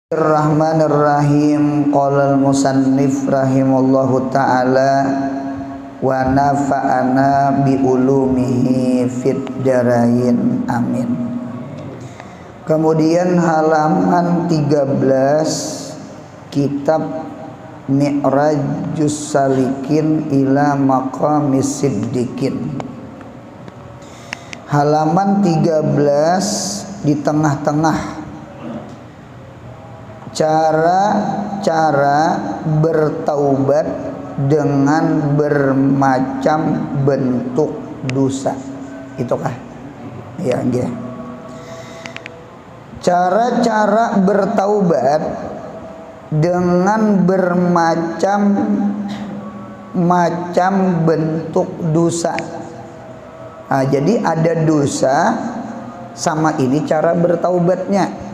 Bismillahirrahmanirrahim. Qala al-musannif rahimallahu ta'ala wa nafa'ana bi ulumihi fid darain amin. Kemudian halaman 13 kitab Mi'rajus Salikin ila Maqamis Siddiqin. Halaman 13 di tengah-tengah cara-cara bertaubat dengan bermacam bentuk dosa. Itukah? Ya, nggih. Cara-cara bertaubat dengan bermacam bentuk dosa. Nah, jadi ada dosa sama ini cara bertaubatnya.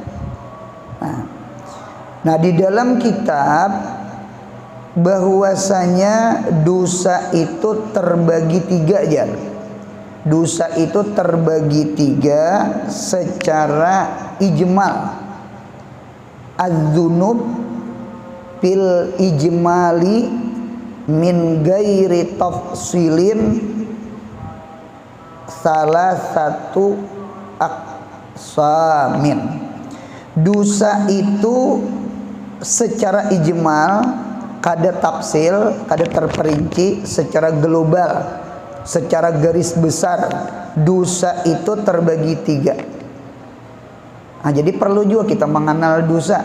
Nah, di dalam kitab bahwasanya dosa itu terbagi tiga ya. Dosa itu terbagi tiga secara ijmal. Az-dzunub fil ijmali min ghairi tafsilin salah satu aqsamin. Dosa itu secara ijmal, kada tafsil, kada terperinci, secara global, secara garis besar, dosa itu terbagi tiga. Nah, jadi perlu juga kita mengenal dosa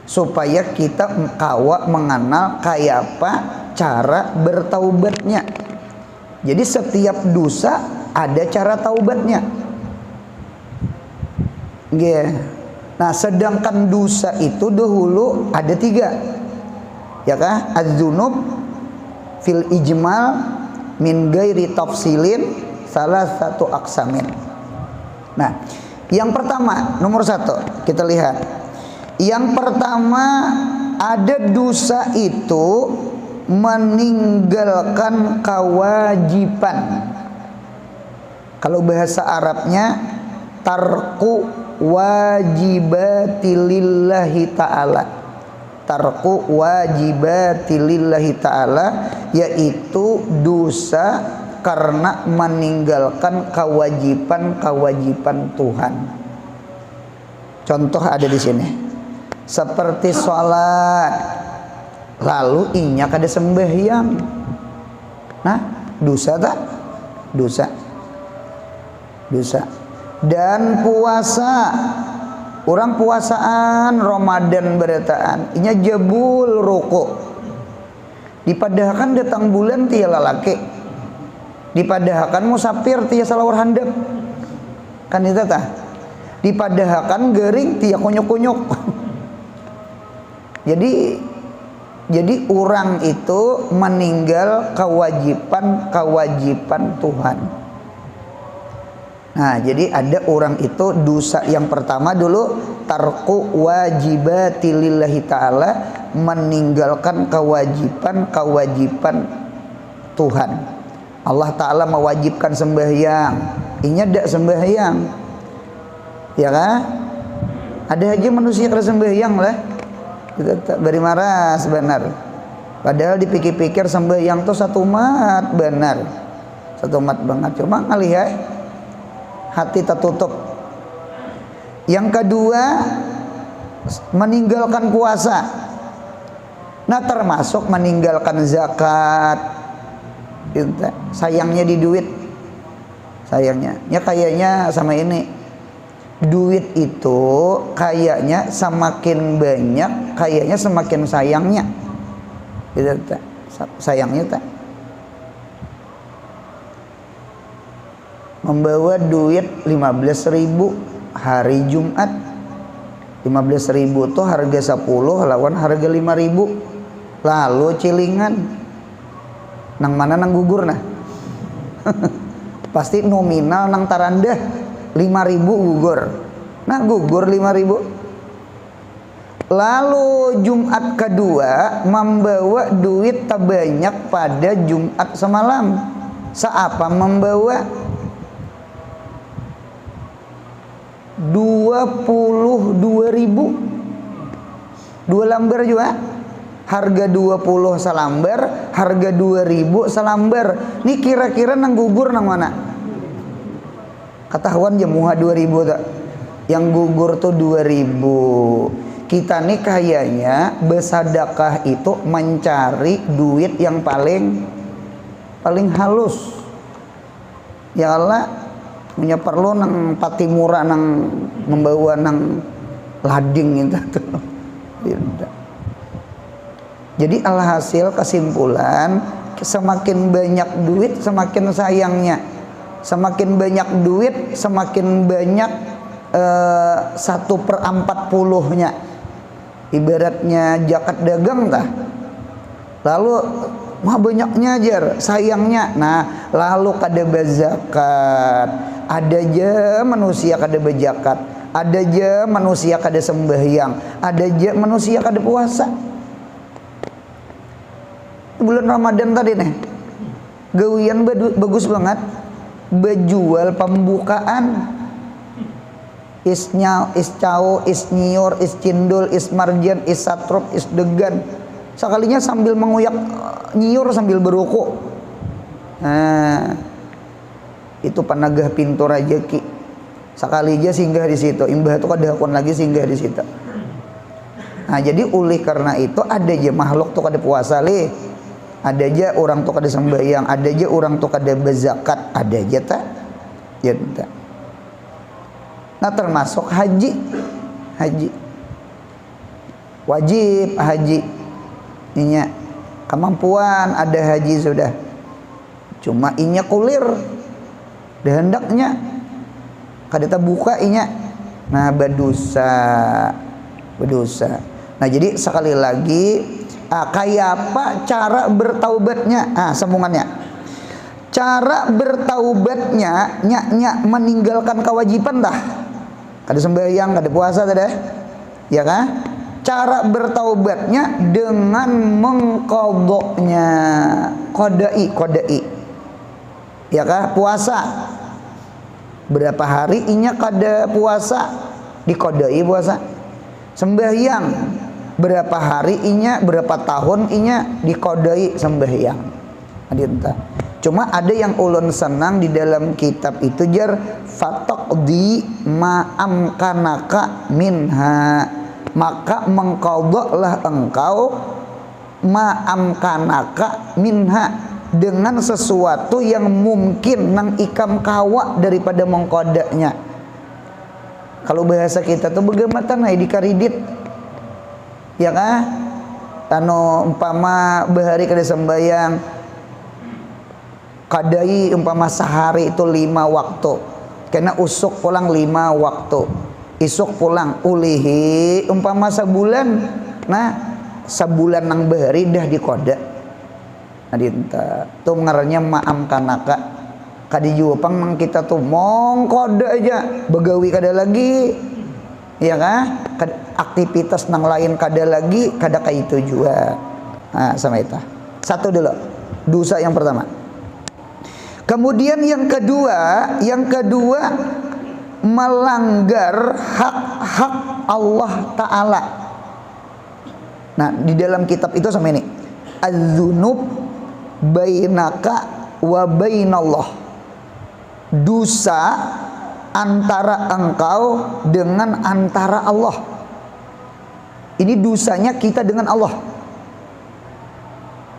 supaya kita kawa mengenal kayak apa cara bertaubatnya. Jadi setiap dosa ada cara taubatnya. Yeah. Nah, sedangkan dosa itu dahulu ada tiga, ya kah? Az-dzunub fil ijmal min ghairi tafsilin salah satu aqsamin. Nah, yang pertama, nomor satu, kita lihat. Yang pertama, ada dosa itu meninggalkan kewajiban. Kalau bahasa Arabnya tarku wajibati lillahi ta'ala. Tarku wajibati lillahi ta'ala, yaitu dosa karena meninggalkan kewajiban-kewajiban Tuhan. Contoh ada di sini. Seperti sholat, lalu inya kada sembahyang. Nah, dosa tak? Dosa. Dan puasa, orang puasaan Ramadan berataan inya jebul ruku, dipadahkan datang bulan tia lalaki, dipadahkan musafir tia salawar handap, kan itu tah, dipadahkan gering tia kunyuk-kunyuk. jadi orang itu meninggal kewajiban Tuhan. Nah, jadi ada orang itu dosa yang pertama dulu tarku wajibati lillahi ta'ala, meninggalkan kewajiban Tuhan. Allah Ta'ala mewajibkan sembahyang, inya tidak sembahyang, ya kan? Ada aja manusia kada sembahyang lah, kita beri marah sebenar. Padahal dipikir-pikir sembahyang tuh satu mat benar, satu mat banget, cuma ngelihat hati tertutup. Yang kedua, meninggalkan puasa. Nah, termasuk meninggalkan zakat. Sayangnya di duit. Sayangnya, ya kayaknya sama ini. Duit itu kayaknya semakin banyak, kayaknya semakin sayangnya. Sayangnya tak. Membawa duit 15.000 hari Jumat. 15.000 tuh harga 10 lawan harga 5.000. Lalu cilingan nang mana nang gugur nah. Pasti nominal nang tarandah 5.000 gugur. Nah, gugur 5.000. Lalu Jumat kedua membawa duit terbanyak pada Jumat semalam. Seapa membawa 22.000 2 lembar juga harga 20 salambar, harga 2000 salambar. Nih kira-kira nang gugur nang mana? Ketahuan jemuha 2000 tak? Yang gugur tuh 2000. Kita nih kayaknya bersedekah itu mencari duit yang paling halus. Ya Allah, punya perlu nang patimura nang membawa nang lading itu tuh. Jadi alhasil kesimpulan, semakin banyak duit semakin sayangnya. Semakin banyak duit semakin banyak 1/40-nya. Ibaratnya zakat dagang tah. Lalu mah banyaknya ajar sayangnya. Nah, lalu kada berzakat. Ada aja manusia kada berzakat. Ada aja manusia kada sembahyang. Ada aja manusia kada puasa. Bulan Ramadan tadi nih, gawian bagus banget, bejual pembukaan, isnyal, iscau, isnyiur, iscindul, ismarjan, isatrop, isdegan. Sekalinya sambil menguyak nyiur sambil beruku. Nah, itu panagah pintu rajeki. Sekali aja singgah di situ, imbah itu kada hakun lagi singgah di situ. Nah, jadi oleh karena itu ada aja makhluk tuh kada puasa leh. Ada aja orang tuh kada sembahyang, ada aja orang tuh kada berzakat, ada aja tak? Ya tak. Nah, termasuk haji. Wajib haji. Inya kemampuan ada haji sudah. Cuma inya kulir. Dah hendaknya kada terbuka inya. Nah, berdosa. Nah, jadi sekali lagi kayak apa cara bertaubatnya? Sambungannya. Cara bertaubatnya nyak meninggalkan kewajiban dah. Kada sembahyang, kada puasa tadi. Ya kan? Cara bertaubatnya dengan mengqadhanya. Qadai. Ya kan? Puasa. Berapa hari inya kada puasa? Diqadai puasa. Sembahyang. Berapa hari inya, berapa tahun inya dikodai sembahyang. Adinta. Cuma ada yang ulun senang di dalam kitab itu jar fataqdi ma'amkanaka minha. Maka mengqadhalah engkau ma'amkanaka minha dengan sesuatu yang mungkin nang ikam kawa daripada mengqadanya. Kalau bahasa kita tuh begematan di karidit. Ya kan? Umpama bahari kada sembahyang kadai umpama sehari itu 5 waktu. Kena usuk pulang 5 waktu. Isuk pulang ulihi umpama sebulan. Nah, sebulan nang bahari dah dikoda. Adinta. Tuh ngarannya ma'am kanaka. Kadi juupang nang kita tuh mong koda aja, begawi kada lagi. Ya kan? Aktivitas nang lain kada lagi, kada kayak itu juga. Nah, sama itu. Satu dulu, dosa yang pertama. Kemudian yang kedua melanggar hak-hak Allah Ta'ala. Nah, di dalam kitab itu sama ini. Az-dzunub bainaka wa bainallah. Dosa antara engkau dengan antara Allah. Ini dosanya kita dengan Allah.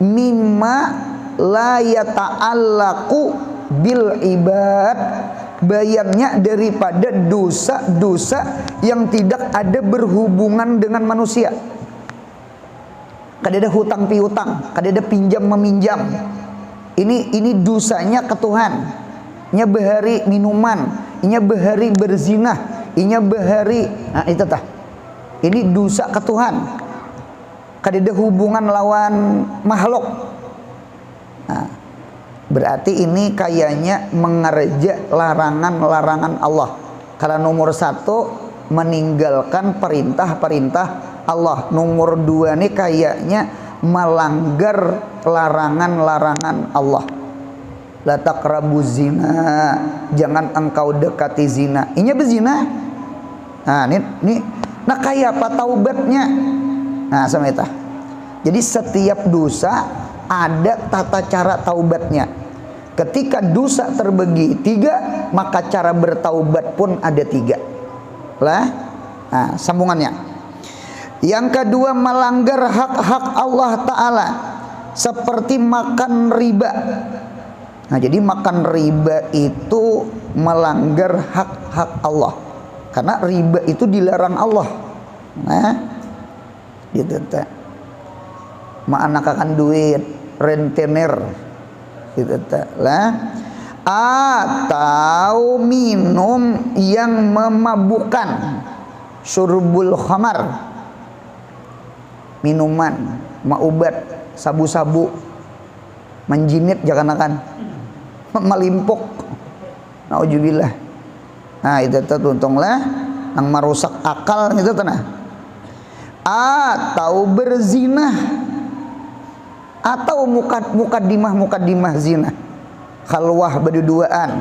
Mimma la yata'allaqu bil ibad. Bayannya daripada dosa-dosa yang tidak ada berhubungan dengan manusia. Kada ada hutang piutang, kada ada pinjam meminjam. Ini dosanya ke Tuhan. Nya bahari minuman, inya bahari berzina, inya bahari, nah itu tah. Ini dosa ke Tuhan. Kada ada hubungan lawan makhluk. Nah, berarti ini kayaknya mengerja larangan-larangan Allah. Karena nomor 1 meninggalkan perintah-perintah Allah. Nomor 2 nih kayaknya melanggar larangan-larangan Allah. La taqrabu zina, jangan engkau dekati zina. Inya bezina. Nah, ini nah kayak apa taubatnya? Nah sama itu. Jadi setiap dosa ada tata cara taubatnya. Ketika dosa terbagi 3, maka cara bertaubat pun ada 3 lah. Nah, sambungannya. Yang kedua, melanggar hak-hak Allah Ta'ala seperti makan riba. Nah jadi makan riba itu melanggar hak-hak Allah, karena riba itu dilarang Allah. Nah gitu teh. Ma'anakakan duit rentenir gitu teh lah. Atau minum yang memabukkan, syurbul khamar, minuman, maubat, sabu-sabu, menjinit jangan-akan, melimpuk, naujubillah. Nah itu tuntunglah yang merusak akal itu tanah. Atau berzina, atau mukadimah zina, khalwah berduaan.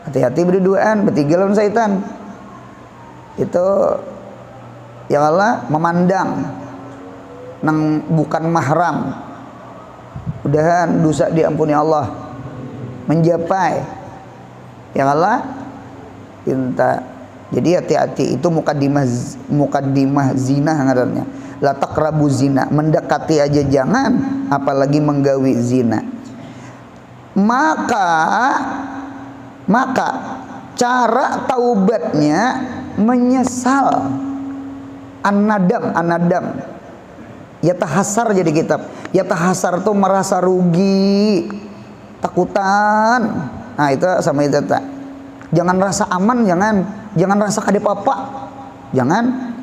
Hati-hati berduaan, bertiga lawan syaitan. Itu ya Allah, memandang nang bukan mahram, mudahan dosa diampuni Allah. Menjapai ya Allah minta. Jadi hati-hati, itu mukadimah zina ngarannya. La taqrabu zina, mendekati aja jangan, apalagi menggawi zina. Maka cara taubatnya menyesal, an-nadam. Yatahasar jadi kitab. Yatahasar tuh merasa rugi, takutan. Nah itu sama itu tak. Jangan rasa aman, jangan rasa kadepapa, jangan.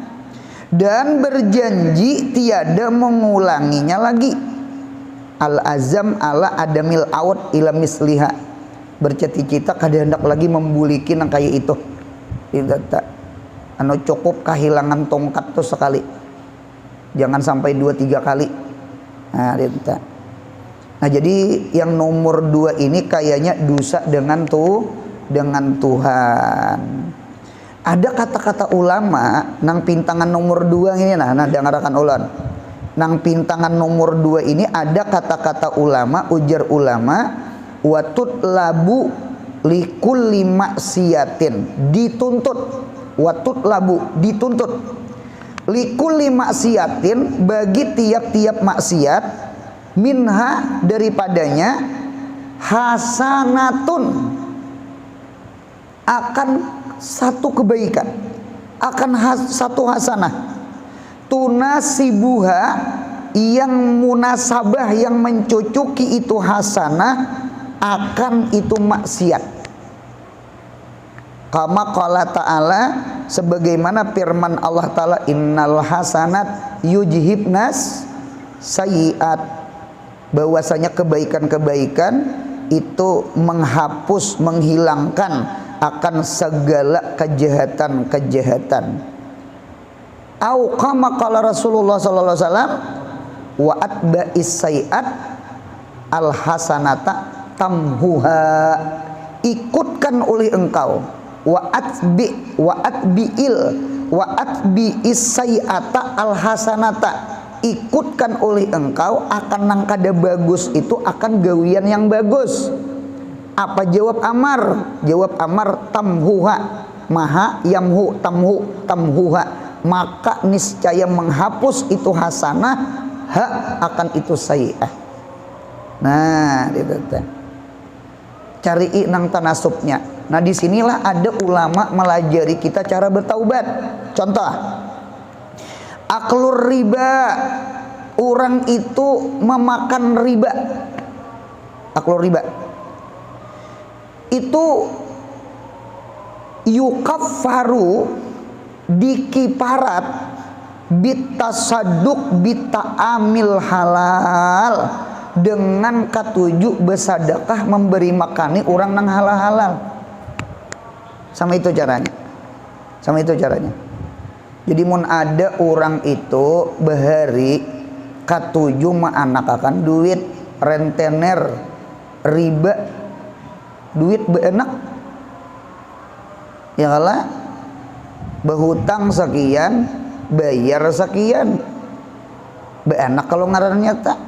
Dan berjanji tiada mengulanginya lagi. Al-azam ala adamil awad ila misliha, bercita-cita kada hendak lagi membuliki nang kayak itu. Itu tak. Anu cukup kehilangan tongkat tuh sekali, jangan sampai 2-3 kali. Nah itu tak. Nah jadi yang nomor 2 ini kayaknya dosa dengan Tuhan. Ada kata-kata ulama nang pintangan nomor 2 ini, nah dengarkan ulan. Nang pintangan nomor 2 ini ada kata-kata ulama, ujar ulama, watut labu likulli maksiatin, dituntut, watut labu dituntut, likulli maksiatin, bagi tiap-tiap maksiat, minha daripadanya, hasanatun, akan satu kebaikan, akan satu hasanah, tunasibuha, yang munasabah, yang mencocoki itu hasanah akan itu maksiat. Kama qala ta'ala, sebagaimana firman Allah Ta'ala, innal hasanat yujhibnas sayyiat, bahwasanya kebaikan-kebaikan itu menghapus, menghilangkan akan segala kejahatan-kejahatan. Au kama qala Rasulullah sallallahu alaihi wasallam, wa atba'is sayyi'at al hasanata tamhuha, ikutkan oleh engkau, wa atbi'is sayyi'ata al hasanata, ikutkan oleh engkau akan nang kada bagus itu akan gawian yang bagus. Apa jawab Amar? Jawab Amar, tamhuha, maha yamhu, tamhuha, maka niscaya menghapus itu hasanah, hak akan itu sayyi'ah. Nah itu teh. Cari nang tanasubnya. Nah disinilah ada ulama melajari kita cara bertaubat. Contoh, aklur riba, orang itu memakan riba. Aklur riba itu yukaffaru, dikiparat, bitasadduq bita'amil halal, dengan katuju bersadakah, memberi makani orang nang halal-halal. Sama itu caranya. Jadi mun ada orang itu bahari katuju ma'anakakan duit rentenir riba, duit beenak ya kalah, berhutang sekian, bayar sekian. Enak kalau ngarannya tak.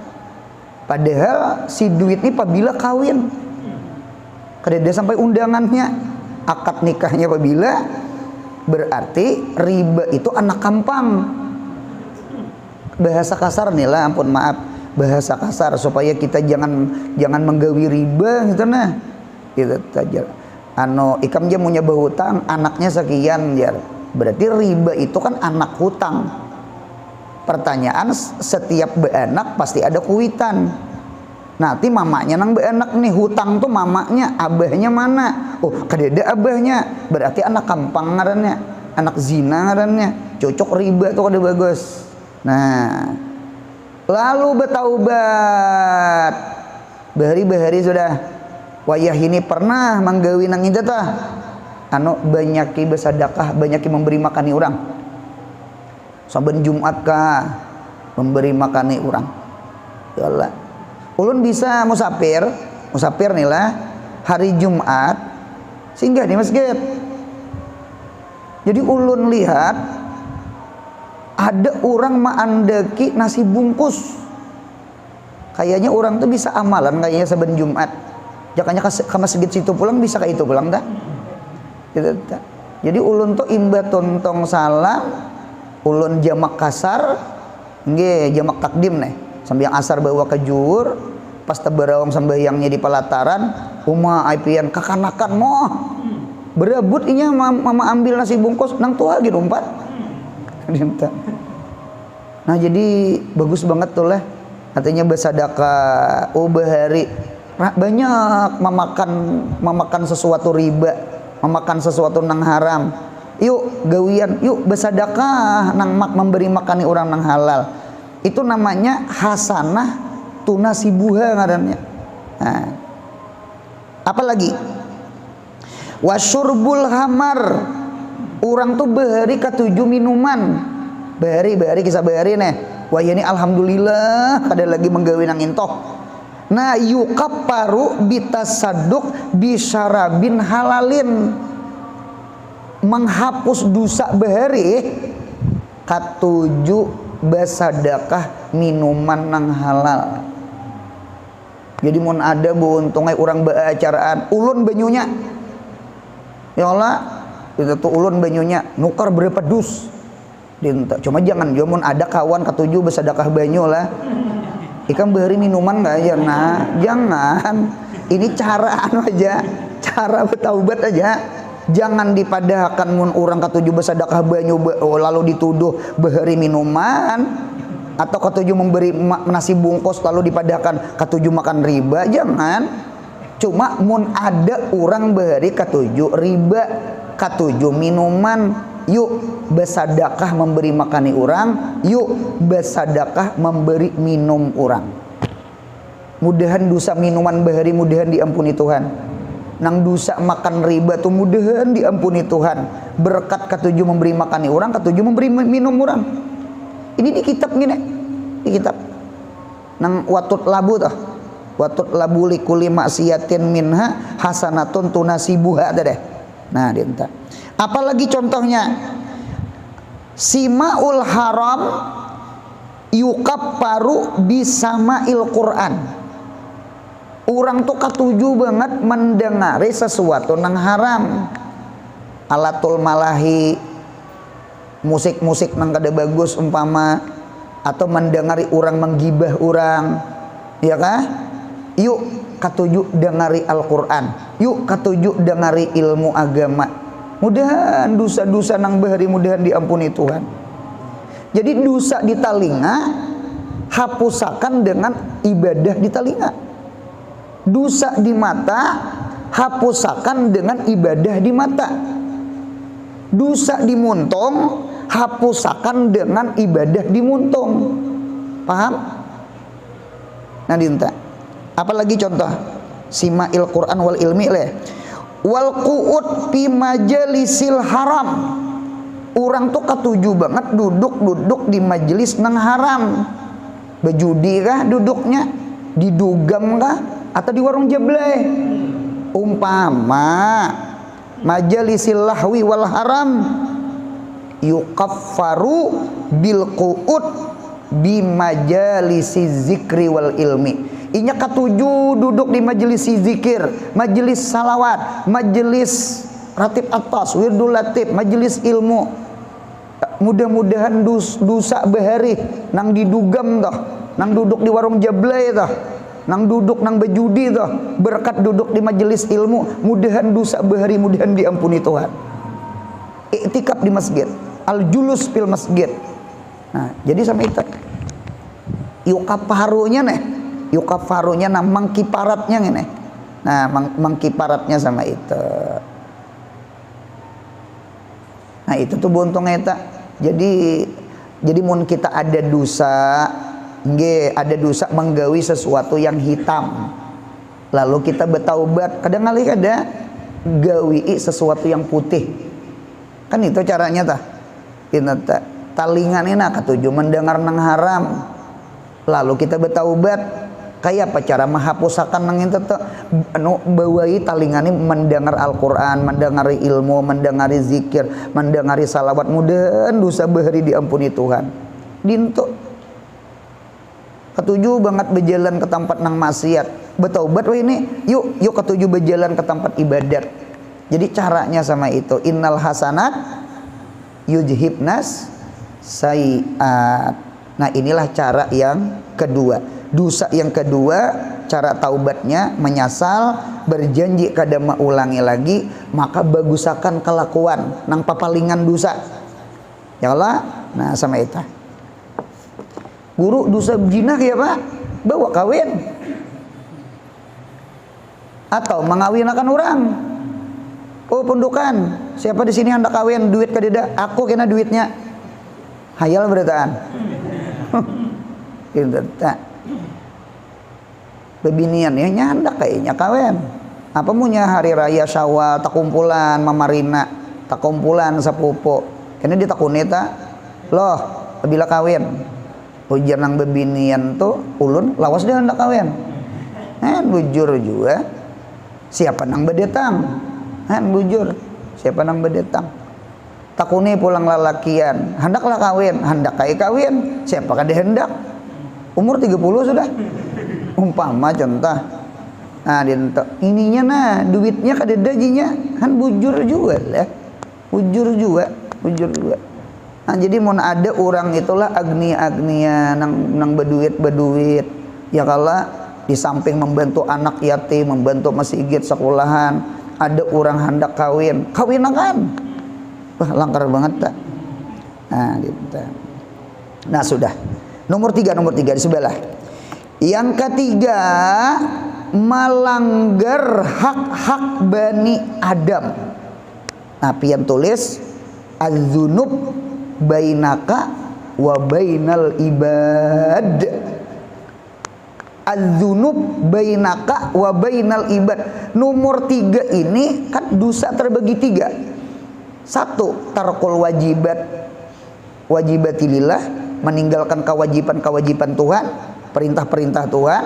Padahal si duit ini apabila kawin, kadeda sampai undangannya, akad nikahnya apabila, berarti riba itu anak kampang. Bahasa kasar nih lah, ampun maaf, bahasa kasar supaya kita jangan menggawi riba gitu nah. Gitu saja. Ikam dia punya hutang, anaknya sekian jar. Berarti riba itu kan anak hutang. Pertanyaan, setiap beanak pasti ada kuitan. Nanti mamanya nang beanak nih, hutang tuh mamanya, abahnya mana? Oh, kadeda abahnya. Berarti anak kampang ngarannya, anak zina ngarannya. Cocok riba tuh kada bagus. Nah, lalu bertaubat. Bahari-bahari sudah. Wayah ini pernah manggawi nang itu tah. Banyaki bersedekah, banyaki memberi makani orang. Saben Jumat kah memberi makani orang. Ya Allah. Ulun bisa musafir nih lah hari Jumat singgah di masjid. Jadi ulun lihat ada orang maandeki nasi bungkus. Kayaknya orang tuh bisa amalan kayaknya saben Jumat. Jakanya ke masjid situ pulang bisa ke itu pulang dah. Gitu, jadi ulun tuh imba tontong salam, ulun jamak kasar, nggih jamak takdim nih. Sambil asar bawa ke juhur, pas teberawang sembahyangnya di pelataran, aipian kakanakan moh berebut inya mama ambil nasi bungkus nang tua gitu umpat. Nah jadi bagus banget tuh lah, artinya bersedekah. Bahari banyak memakan sesuatu riba, memakan sesuatu nang haram. Yuk gawian, yuk bersedekah nang memberi makani orang nang halal. Itu namanya hasanah tunasibuha ngarannya. Nah, apalagi wasyurbul hamar, orang tuh bahari ketujuh minuman. Bahari kisah bahari nih. Wah ini alhamdulillah ada lagi menggawe nang intoh. Nah yukaparu bitasaduk bisyarabin halalin, menghapus dosa bahari katujuh bersedekah minuman nang halal. Jadi mun ada buuntungnya orang baacaraan ulun banyunya ya Allah itu tuh ulun banyunya nukar berapa dus dinta. Cuma jangan mun ada kawan ketujuh bersedekah banyu lah ikan beri minuman nggak aja. Nah jangan, ini cara aja, cara bertaubat aja. Jangan dipadahkan mun orang ketujuh bersedekah banyu lalu dituduh bahari minuman, atau ketujuh memberi nasi bungkus lalu dipadahkan ketujuh makan riba. Jangan. Cuma mun ada orang bahari ketujuh riba, ketujuh minuman, yuk bersedekah memberi makani orang, yuk bersedekah memberi minum orang. Mudahan dosa minuman bahari mudahan diampuni Tuhan. Nang dosa makan riba tuh mudahan diampuni Tuhan. Berkat ketujuh memberi makani orang, ketujuh memberi minum orang. Ini di kitab gini, di kitab. Nang watut labu tuh, watut labu likuli maksiatin minha hasanatun tunasibuha deh. Nah dinta. Apalagi contohnya simaul haram yukapparu bisama'il Quran. Orang tuh ketujuh banget mendengari sesuatu nang haram. Alatul malahi, musik-musik nang kada bagus umpama, atau mendengari orang menggibah orang, ya kah? Yuk ketujuh dengari Al-Quran, yuk ketujuh dengari ilmu agama. Mudahan dosa-dosa nang bahari mudahan diampuni Tuhan. Jadi dosa di telinga hapusakan dengan ibadah di telinga. Dosa di mata hapusakan dengan ibadah di mata. Dosa di muntung hapusakan dengan ibadah di muntung. Paham? Nah dinta. Apalagi contoh sima'il Quran wal ilmi leh. Wal qu'ud fi majalisil haram. Orang tuh ketujuh banget duduk di majelis nang haram. Bejudi kah duduknya? Didugam kah? Atau di warung jablay? Umpama majalisil lahwi wal haram, yukaffaru bil qu'ud bi majalisi zikri wal ilmi. Inya katujuh duduk di majelis zikir, majelis salawat, majelis ratib atas, wirdul latib, majelis ilmu. Mudah-mudahan dosa bahari nang didugam toh, nang duduk di warung jablay toh, nang duduk nang bejudi toh, berkat duduk di majelis ilmu, mudahan dosa bahari mudahan diampuni Tuhan. Iktikaf di masjid, al julus fil masjid. Nah, jadi sama itu. Yukafarunya nih, yukafarunya nah mangkiparatnya nih. Nah, mangkiparatnya sama itu. Nah, itu tuh buntungnya eta. Jadi mun kita ada dosa, ada dosa menggawi sesuatu yang hitam. Lalu kita bertaubat, kadang kali ada gawi sesuatu yang putih. Kan itu caranya tah. Kita talingan enak ketujuh mendengar nang haram. Lalu kita bertaubat. Kayak apa cara menghapusakan nang itu tuh bawai talingani mendengar Al-Qur'an, mendengari ilmu, mendengari zikir, mendengari salawat, mudahan dosa bahari diampuni Tuhan. Dintu ketujuh banget berjalan ke tempat nang maksiat, bertaubat wah ini, yuk ketujuh berjalan ke tempat ibadat. Jadi caranya sama itu, innal hasanat yujhibnas sayiat. Nah, inilah cara yang kedua. Dosa yang kedua, cara taubatnya menyesal, berjanji kada ulangi lagi, maka bagusakan kelakuan nang papalingan dosa. Ya Allah, nah sama itu. Guru dosa jinah ya Pak, bawa kawin. Atau mengawinakan orang. Oh pundukan, siapa di sini hendak kawin, duit kadeda, aku kena duitnya. Hayal berataan. Gitu tak. Bebinian ya nyandak kayaknya kawin. Apa punya hari raya Syawal tak kumpulan mamarina, tak kumpulan sepupu. Ini ditakunita loh bila kawin. Ujar nang bebinian tuh ulun lawas dia hendak kawin. Bujur juga. Siapa nang bedetang? Bujur. Siapa nang bedetang? Takuni pulang lalakian, hendaklah kawin, hendak kayak kawin. Siapa kada hendak? Umur 30 sudah. Umpama contoh, nah ininya nah duitnya kada dajinya kan bujur juga lah, bujur juga. Nah jadi mau ada orang itulah agnia nang berduit ya kalau di samping membantu anak yatim, membantu masjid sekolahan, ada orang hendak kawin kan, wah langkar banget tak. Nah gitu. Nah sudah nomor tiga di sebelah. Yang ketiga, melanggar hak-hak Bani Adam. Nah, pian tulis az-dzunub bainaka wa bainal ibad. Az-dzunub bainaka wa bainal ibad. Nomor 3 ini kan dosa terbagi 3. 1, tarkul wajibatilillah, meninggalkan kewajiban Tuhan. Perintah-perintah Tuhan,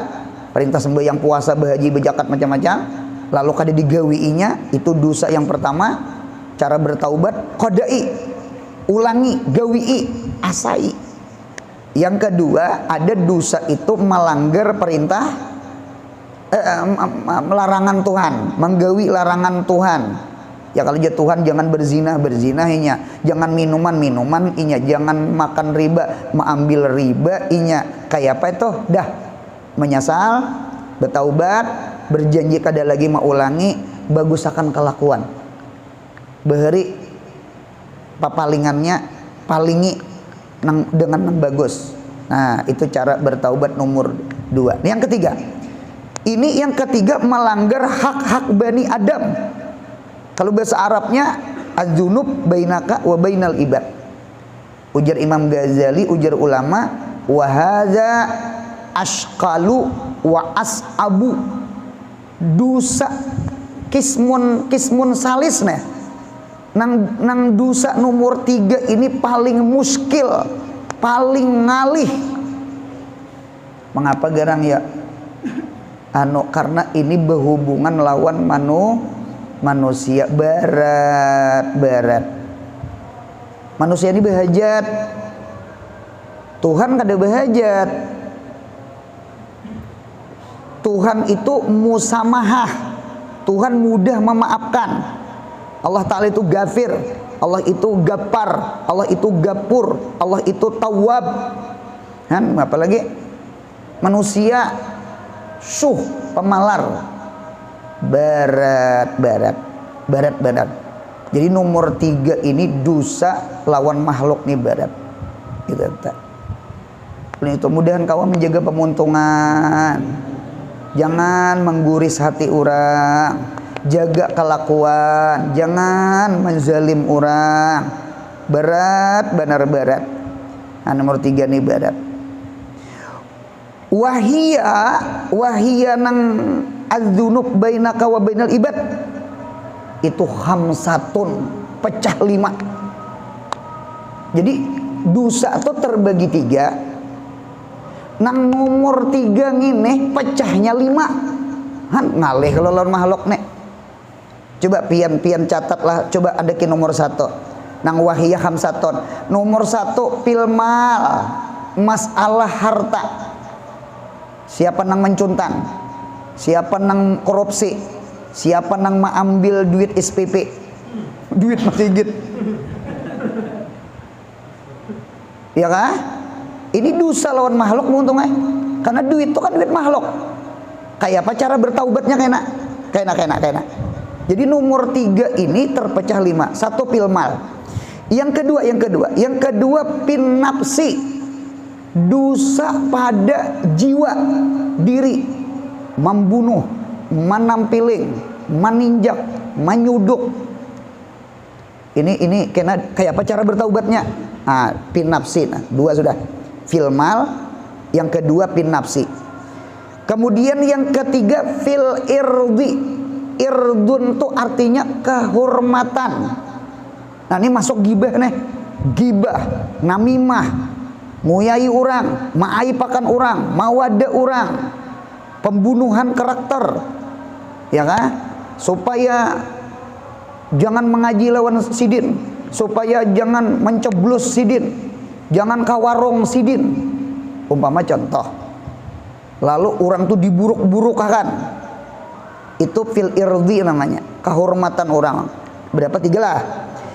perintah sembahyang, puasa, berhaji, berzakat, macam-macam, lalu kada digawiinya, itu dosa yang pertama. Cara bertaubat, qadai, ulangi, gawii, asai. Yang kedua, ada dosa itu melanggar perintah larangan Tuhan, menggawi larangan Tuhan. Ya kalau dia Tuhan jangan berzina inya, jangan minuman inya, jangan makan riba, mengambil riba inya. Kayak apa itu? Dah menyesal, bertaubat, berjanji kada lagi mau ulangi, bagusakan kelakuan. Bahari papalingannya palingi dengan nang bagus. Nah, itu cara bertaubat nomor 2. Yang ketiga. Ini yang ketiga melanggar hak-hak Bani Adam. Kalau bahasa Arabnya az-dzunub bainaka wa bainal ibad. Ujar Imam Ghazali, ujar ulama, wa hadza ashqalu wa as'abu. Dosa kismun salis nah. Nang dosa nomor 3 ini paling muskil, paling ngalih. Mengapa garang ya? Karena ini berhubungan lawan manusia barat. Manusia ini behajat, Tuhan kada behajat. Tuhan itu musamahah, Tuhan mudah memaafkan. Allah Ta'ala itu Ghafir, Allah itu Ghaffar, Allah itu Ghafur, Allah itu Tawwab. Kan apalagi manusia pemalar, barat. Jadi nomor 3 ini dosa lawan makhluk nih barat. Gitu tak. Itu mudahan kawan menjaga pemuntungan. Jangan mengguris hati orang, jaga kelakuan, jangan menzalim orang. Berat, benar berat. Nah, nomor 3 nih berat. Wahia nang adzunub bainaka wa bainal ibad. Itu khamsatun, pecah 5. Jadi dosa itu terbagi 3. Nang nomor 3 ngene pecahnya 5. Han ngalih kalau lawan makhluk nek. Coba pian catatlah, coba ada ke nomor 1. Nang wahiyah khamsatun. Nomor 1 pilmal, masalah harta. Siapa nang mencuntang? Siapa nang korupsi? Siapa nang mengambil duit SPP? Duit masjid. Ya kah? Ini dosa lawan makhluk untungnya. Karena duit itu kan duit makhluk. Kayak apa cara bertaubatnya kena. Jadi nomor 3 ini terpecah 5. 1 pilmal. Yang kedua pin nafsi. Dosa pada jiwa diri. Membunuh, menampiling, meninjak, menyuduk. Ini kena kayak apa cara bertaubatnya? Nah, pin nafsi. Nah, 2 sudah. Filmal, yang kedua pin nafsi. Kemudian yang ketiga fil irdi. Irdun itu artinya kehormatan. Nah, ini masuk gibah nih. Gibah, namimah, nguyai orang, ma'aipakan orang, mawada orang, pembunuhan karakter. Ya kan? Supaya jangan mengaji lawan sidin, supaya jangan mencoblos sidin, jangan kawarong sidin. Umpama contoh, lalu orang tuh diburuk-burukakan, itu fil irdi namanya, kehormatan orang. Berapa? 3 lah.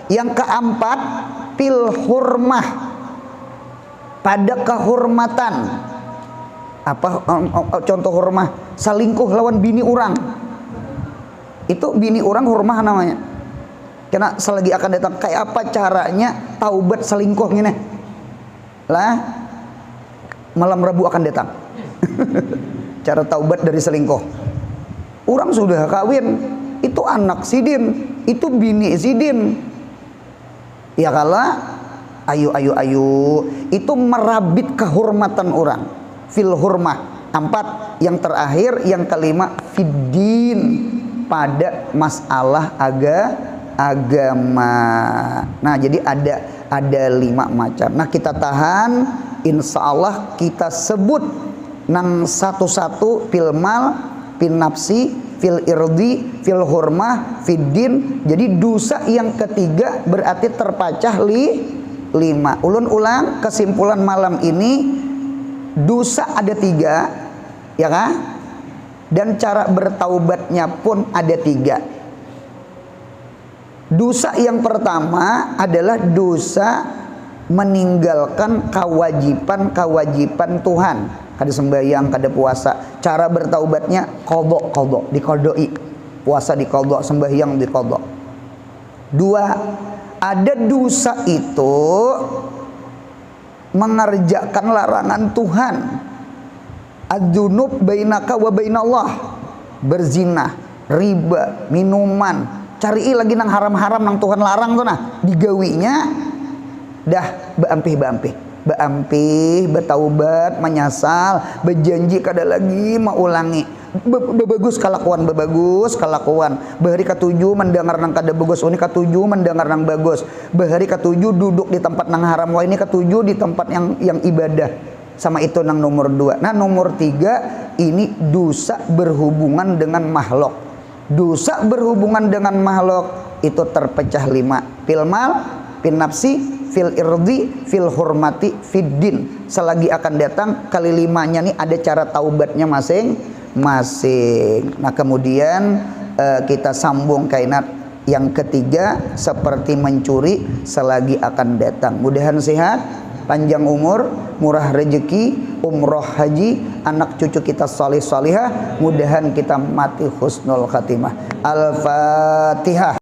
Yang keempat fil hurmah, pada kehormatan. Apa contoh hurmah? Salingkuh lawan bini orang. Itu bini orang hurmah namanya. Karena selagi akan datang, kayak apa caranya taubat selingkuh gini? Lah, malam Rabu akan datang. Cara taubat dari selingkuh. Orang sudah kawin, itu anak sidin, itu bini sidin. Ya kalah, ayo. Itu merabit kehormatan orang. Fil hurmah. 4, yang terakhir, yang kelima fiddin, pada masalah agama. Nah, jadi ada 5 macam. Nah, kita tahan, insya Allah kita sebut nang satu-satu fil mal, fil nafsi, fil irdi, fil hurmah, fiddin. Jadi dosa yang ketiga berarti terpecah 5. Ulun ulang kesimpulan malam ini, dosa ada 3, ya kan? Dan cara bertaubatnya pun ada 3. Dosa yang pertama adalah dosa meninggalkan kewajiban Tuhan. Kada sembahyang, kada puasa. Cara bertaubatnya qadha, diqadai. Puasa diqadha, sembahyang diqadha. 2, ada dosa itu mengerjakan larangan Tuhan. Adzunub bainaka wa bainallah. Berzina, riba, minuman, cari lagi nang haram-haram nang Tuhan larang tuh nah, digawinya dah beampih, bertaubat, menyesal, berjanji kada lagi mau ulangi. Bagus kelakuan, bahari ketujuh mendengar nang kada bagus, ini ketujuh mendengar nang bagus, bahari ketujuh duduk di tempat nang haram, wah ini ketujuh di tempat yang ibadah. Sama itu nang nomor 2. Nah, nomor 3 ini dosa berhubungan dengan makhluk. Dosa berhubungan dengan makhluk itu terpecah 5. Fil mal, fil nafsi, fil irdi, fil hurmati, fiddin. Selagi akan datang kali limanya nih ada cara taubatnya masing-masing. Nah kemudian kita sambung kaitan yang ketiga, seperti mencuri selagi akan datang. Mudahan sehat, panjang umur, murah rezeki, umroh haji, anak cucu kita salih salihah, mudahan kita mati husnul khatimah. Al-Fatihah.